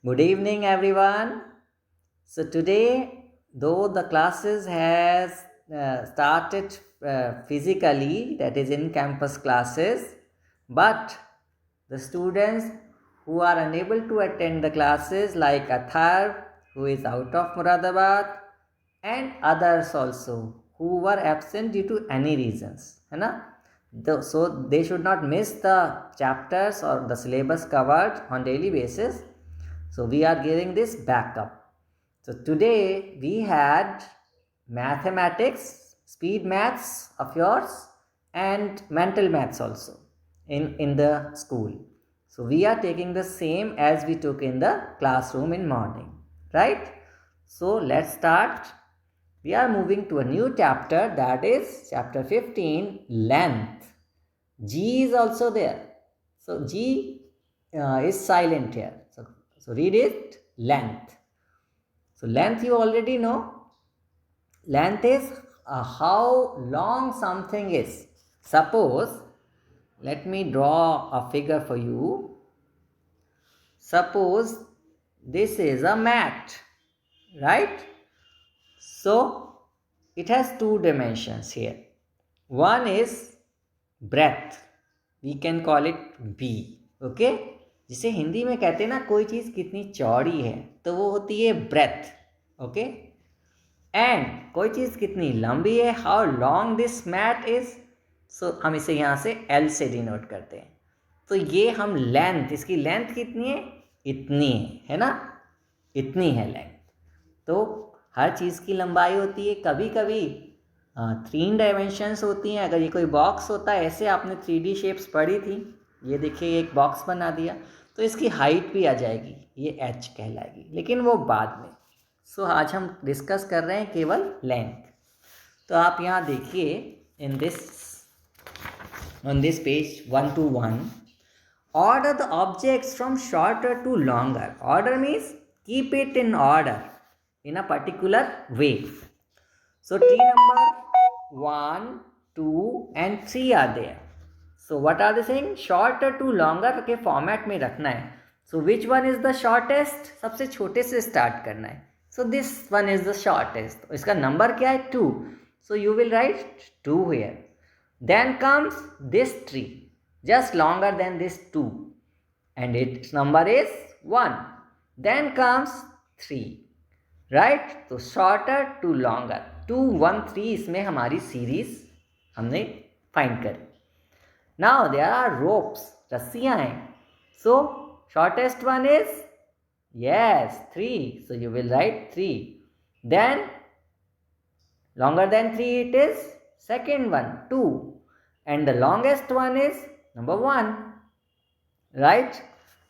Good evening, everyone. So today, though the classes has started physically, that is in campus classes, but the students who are unable to attend the classes, like Athar, who is out of Muradabad, and others also who were absent due to any reasons, है ना? So they should not miss the chapters or the syllabus covered on daily basis. So we are giving this backup. So today we had mathematics, speed maths of yours, and mental maths also in the school. So we are taking the same as we took in the classroom in morning, right? So let's start. We are moving to a new chapter, that is chapter 15, length. G is also there. So G is silent here. So read it, length. So length you already know. Length is how long something is. Suppose, let me draw a figure for you. Suppose this is a mat, right? So it has two dimensions here. One is breadth, we can call it b, okay? जिसे हिंदी में कहते हैं ना कोई चीज़ कितनी चौड़ी है तो वो होती है ब्रेथ, ओके? एंड कोई चीज़ कितनी लंबी है, how long this mat is, so हम इसे यहाँ से एल से डिनोट करते हैं. तो ये हम लेंथ, इसकी लेंथ कितनी है, इतनी है ना, इतनी है लेंथ. तो हर चीज़ की लंबाई होती है, कभी कभी 3 डायमेंशंस होती हैं. अगर ये कोई बॉक्स होता है, ऐसे आपने 3D शेप्स पढ़ी थी, ये देखिए एक बॉक्स बना दिया, तो इसकी हाइट भी आ जाएगी, ये h कहलाएगी, लेकिन वो बाद में. सो आज हम डिस्कस कर रहे हैं केवल लेंथ. तो आप यहाँ देखिए in this, on this page 1 to 1, order the objects from shorter to longer. Order means keep it in order in a particular way. So tree number 1, 2 and 3 are there. So what are they saying? Shorter to longer के format में रखना है. So which one is the shortest? सबसे छोटे से start करना है. So this one is the shortest. इसका नंबर क्या है? 2. So you will write 2 here. Then comes this tree, just longer than this 2, and its number is 1. Then comes 3, right? तो shorter to longer, 2, 1, 3 इसमें हमारी series हमने find करी. Now there are ropes, रस्सियाँ हैं. So shortest one is, yes, 3. So you will write 3. Then longer than 3 it is second one, 2. And the longest one is number 1, right?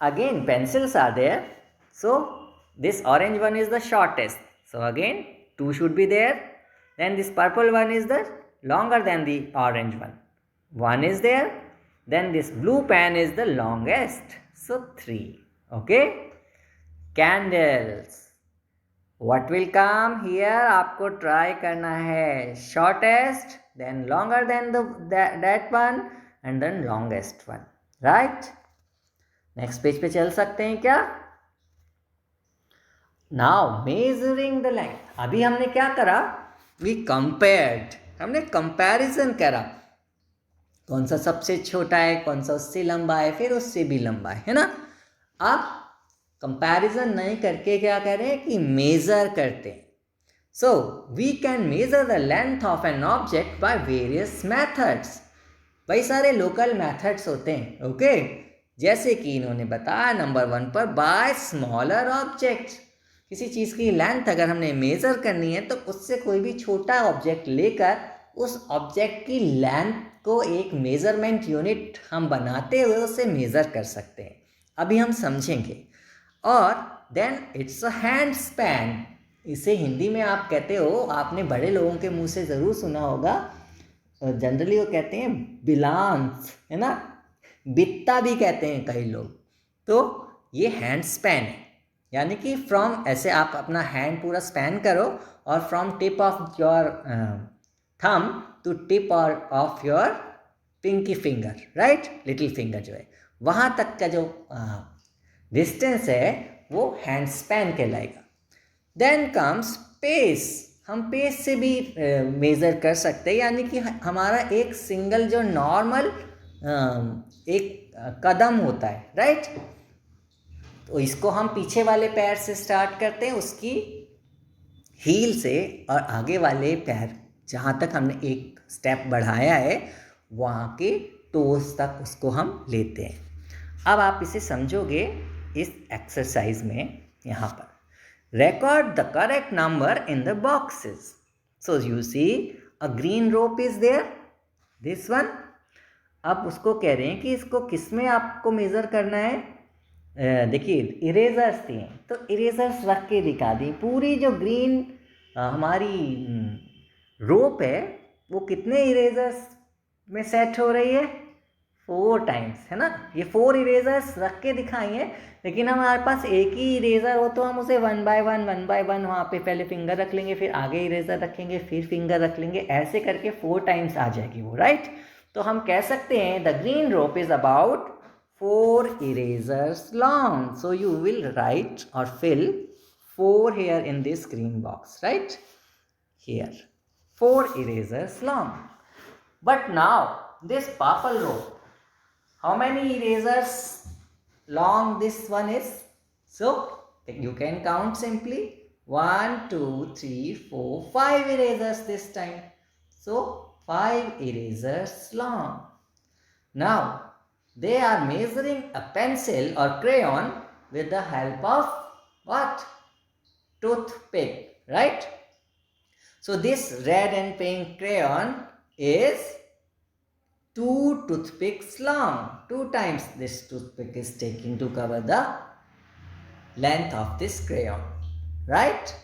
Again pencils are there. So this orange one is the shortest. So again 2 should be there. Then this purple one is the longer than the orange one. 1 is there. Then this blue pen is the longest. So 3. Okay? Candles. What will come here? आपको try करना है. Shortest, then longer than that one, and then longest one. Right? Next page पे चल सकते हैं क्या? Now measuring the length. अभी हमने क्या करा? We compared. हमने comparison करा. कौन सा सबसे छोटा है, कौन सा उससे लंबा है, फिर उससे भी लंबा है ना? अब कंपैरिजन नहीं करके क्या कर रहे हैं कि मेज़र करते हैं. So we can measure the length of an object by various methods. भाई सारे लोकल मेथड्स होते हैं, ओके? जैसे कि इन्होंने बताया नंबर 1 पर, बाय स्मॉलर ऑब्जेक्ट. किसी चीज़ की लेंथ अगर हमने मेज़र करनी है तो उससे कोई भी छोटा ऑब्जेक्ट लेकर उस ऑब्जेक्ट की लेंथ को एक मेज़रमेंट यूनिट हम बनाते हुए उसे मेज़र कर सकते हैं. अभी हम समझेंगे. और then it's a hand span. इसे हिंदी में आप कहते हो, आपने बड़े लोगों के मुंह से ज़रूर सुना होगा, जनरली वो कहते हैं बिलांस, है ना? बित्ता भी कहते हैं कई लोग. तो ये हैंड स्पैन है, यानी कि फ्रॉम, ऐसे आप अपना हैंड पूरा स्पैन करो और from tip of your thumb to tip of your pinky finger, right? Little finger जो है, वहाँ तक का जो डिस्टेंस है वो हैंड स्पैन कहलाएगा। देन कम्स पेस, हम पेस से भी मेज़र कर सकते हैं, यानी कि हमारा एक सिंगल जो नॉर्मल एक कदम होता है, राइट। तो इसको हम पीछे वाले पैर से स्टार्ट करते हैं, उसकी हील से, और आगे वाले पैर जहाँ तक हमने एक स्टेप बढ़ाया है वहाँ के टोस तक उसको हम लेते हैं। अब आप इसे समझोगे इस एक्सरसाइज में। यहाँ पर record the correct number in the boxes. So you see a green rope is there, this one. अब उसको कह रहे हैं कि इसको किस में आपको मेज़र करना है। देखिए इरेजर्स थी, तो इरेजर्स रख के दिखा दी। पूरी जो ग्रीन हमारी रोप है वो कितने इरेजर्स में सेट हो रही है, 4 टाइम्स, है ना। ये 4 इरेजर्स रख के दिखाई हैं, लेकिन हमारे पास एक ही इरेज़र हो तो हम उसे 1 बाय 1 वहाँ पे पहले फिंगर रख लेंगे, फिर आगे इरेज़र रखेंगे, फिर फिंगर रख लेंगे, ऐसे करके 4 टाइम्स आ जाएगी वो, राइट। तो हम कह सकते हैं the green rope is about 4 erasers long. So you will write और fill 4 here in this green box, right? Here 4 erasers long. But now this purple rope, how many erasers long this one is? So you can count simply 1 2 3 4 5 erasers this time. So 5 erasers long. Now they are measuring a pencil or crayon with the help of what? Toothpick, right? So this red and pink crayon is 2 toothpicks long. 2 times this toothpick is taken to cover the length of this crayon, right?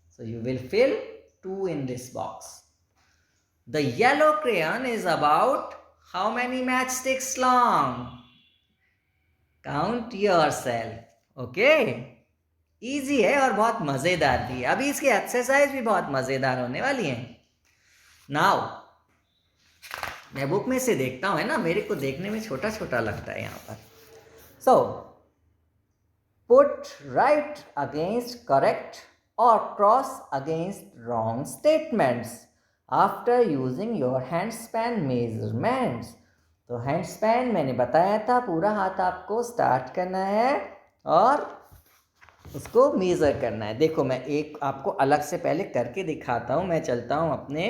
So you will fill 2 in this box. The yellow crayon is about how many matchsticks long? Count yourself. Okay? Easy है और बहुत मज़ेदार भी है। अभी इसकी exercise भी बहुत मज़ेदार होने वाली है। Now मैं बुक में से देखता हूँ, है ना, मेरे को देखने में छोटा छोटा लगता है यहाँ पर। So put right against correct और cross against wrong statements after using your hand span measurements. तो हैंड स्पैन मैंने बताया था, पूरा हाथ आपको स्टार्ट करना है और उसको मेज़र करना है। देखो मैं एक आपको अलग से पहले करके दिखाता हूँ। मैं चलता हूँ अपने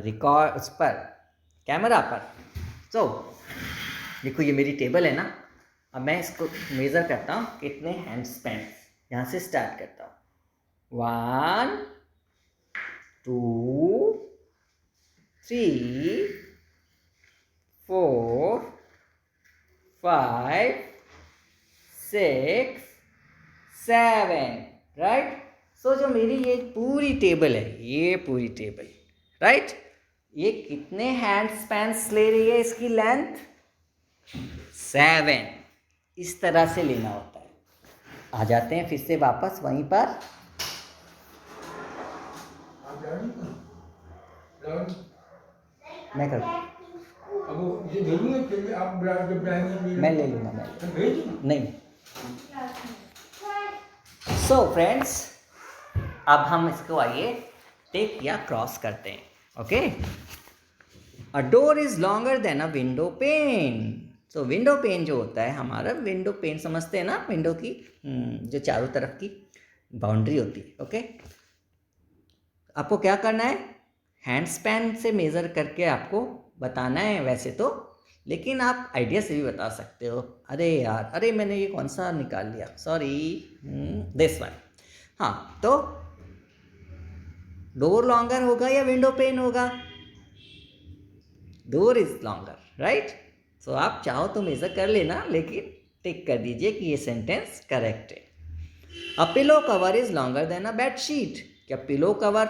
रिकॉर्ड उस पर, कैमरा पर। तो देखो ये मेरी टेबल है ना, अब मैं इसको मेज़र करता हूँ कितने हैंड स्पैन। यहाँ से स्टार्ट करता हूँ 1 2 3 4 5 6 7, राइट। सो जो मेरी ये पूरी टेबल है, ये पूरी टेबल, राइट, ये कितने हैंड स्पैन्स ले रही है, इसकी लेंथ 7। इस तरह से लेना होता है। आ जाते हैं फिर से वापस वहीं पर। मैं करूँ, मैं ले लूँगा, मैं नहीं। सो फ्रेंड्स, अब हम इसको आइए टिक या क्रॉस करते हैं। Okay, a door is longer than a window pane. So window pane जो होता है हमारा, विंडो पेन समझते हैं ना, विंडो की जो चारों तरफ की बाउंड्री होती है। ओके, आपको क्या करना है, हैंड स्पैन से मेज़र करके आपको बताना है वैसे तो, लेकिन आप आइडिया से भी बता सकते हो। अरे यार, अरे मैंने ये कौन सा निकाल लिया, सॉरी, दिस वन। हाँ, तो डोर लॉन्गर होगा या विंडो पेन होगा? Door is longer, right. So आप चाहो तो मेज़र कर लेना, लेकिन टिक कर दीजिए कि ये सेंटेंस करेक्ट है। A pillow cover is longer than a bed sheet. क्या पिलो कवर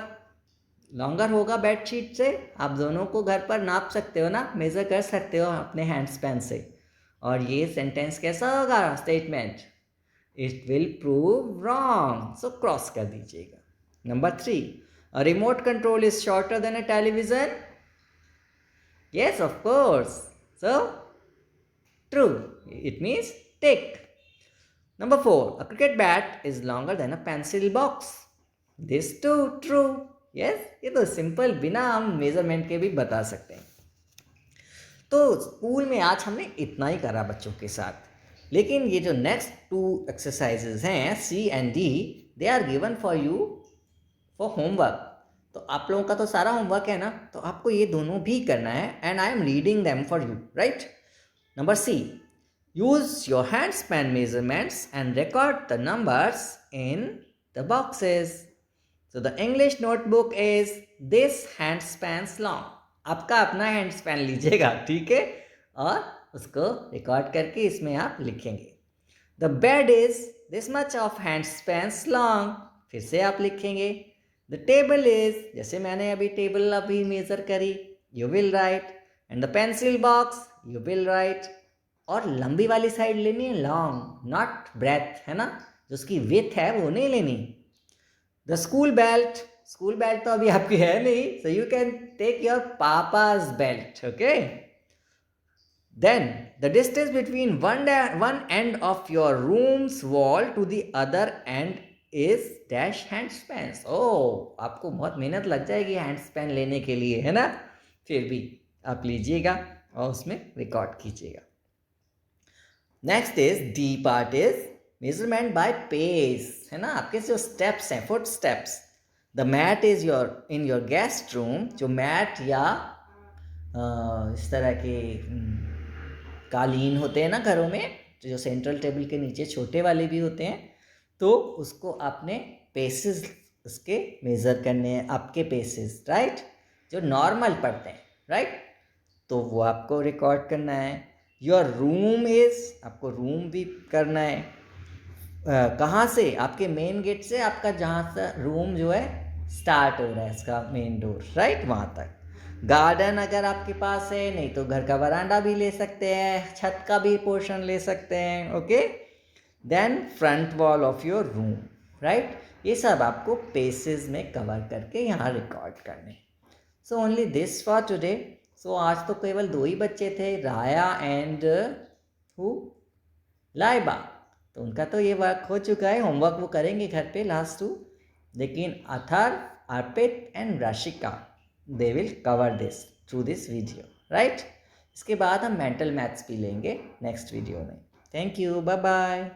लॉन्गर होगा बेड शीट से? आप दोनों को घर पर नाप सकते हो ना, मेज़र कर सकते हो अपने हैंड स्पैन से। और ये सेंटेंस कैसा होगा, statement? It will prove wrong, so cross कर दीजिएगा। Number 3, a remote control is shorter than a television. Yes, of course. So, true. It means tick. Number 4, a cricket bat is longer than a pencil box. This too true. Yes, ये तो simple बिना हम measurement के भी बता सकते हैं. तो स्कूल में आज हमने इतना ही करा बच्चों के साथ, लेकिन ये जो नेक्स्ट 2 एक्सरसाइजेज हैं C and D, they are given for you for homework. तो आप लोगों का तो सारा होमवर्क है ना, तो आपको ये दोनों भी करना है, and I am reading them for you, right. Number C, use your handspan measurements and record the numbers in the boxes. So the English notebook is this handspans long. आपका अपना हैंडस्पैन लीजिएगा, ठीक है, और उसको रिकॉर्ड करके इसमें आप लिखेंगे. The bed is this much of handspans long, फिर से आप लिखेंगे. द टेबल इज, जैसे मैंने अभी टेबल अभी मेजर करी, you will write. And the pencil box you will write. और लंबी वाली साइड लेनी है, लॉन्ग, नॉट ब्रेथ, है ना, जो उसकी विथ है वो नहीं लेनी. द स्कूल बेल्ट तो अभी आपकी है नहीं, so you can take your papa's belt, okay. Then the distance between one end of your room's wall to the other end is dash handspans. ओह, आपको बहुत मेहनत लग जाएगी हैंडस्पैन लेने के लिए, है ना, फिर भी आप लीजिएगा और उसमें रिकॉर्ड कीजिएगा. Next is D part is measurement by pace, है ना, आपके जो स्टेप्स हैं, foot steps. The mat is in your guest room. जो मैट या इस तरह के कालीन होते हैं ना घरों में, जो सेंट्रल टेबल के नीचे छोटे वाले भी होते हैं, तो उसको आपने पेसेस उसके मेज़र करने हैं, आपके पेसेस, राइट, जो नॉर्मल पड़ते हैं, राइट, तो वो आपको रिकॉर्ड करना है. योर रूम इज, आपको रूम भी करना है. कहाँ से, आपके मेन गेट से, आपका जहाँ से रूम जो है स्टार्ट हो रहा है, इसका मेन डोर, राइट, वहाँ तक. गार्डन अगर आपके पास है, नहीं तो घर का वरांडा भी ले सकते हैं, छत का भी पोर्शन ले सकते हैं, okay. Then front wall of your room, right. ये सब आपको पेसेस में कवर करके यहाँ रिकॉर्ड करने. So only this for today. So आज तो केवल 2 ही बच्चे थे, राया एंड लाइबा. तो उनका तो ये वर्क हो चुका है, होमवर्क वो करेंगे घर पे, लास्ट 2. लेकिन other, Arpit and Rashika, they will cover this through this video, right. इसके बाद हम मेंटल मैथ्स भी लेंगे नेक्स्ट वीडियो में. Thank you, bye bye.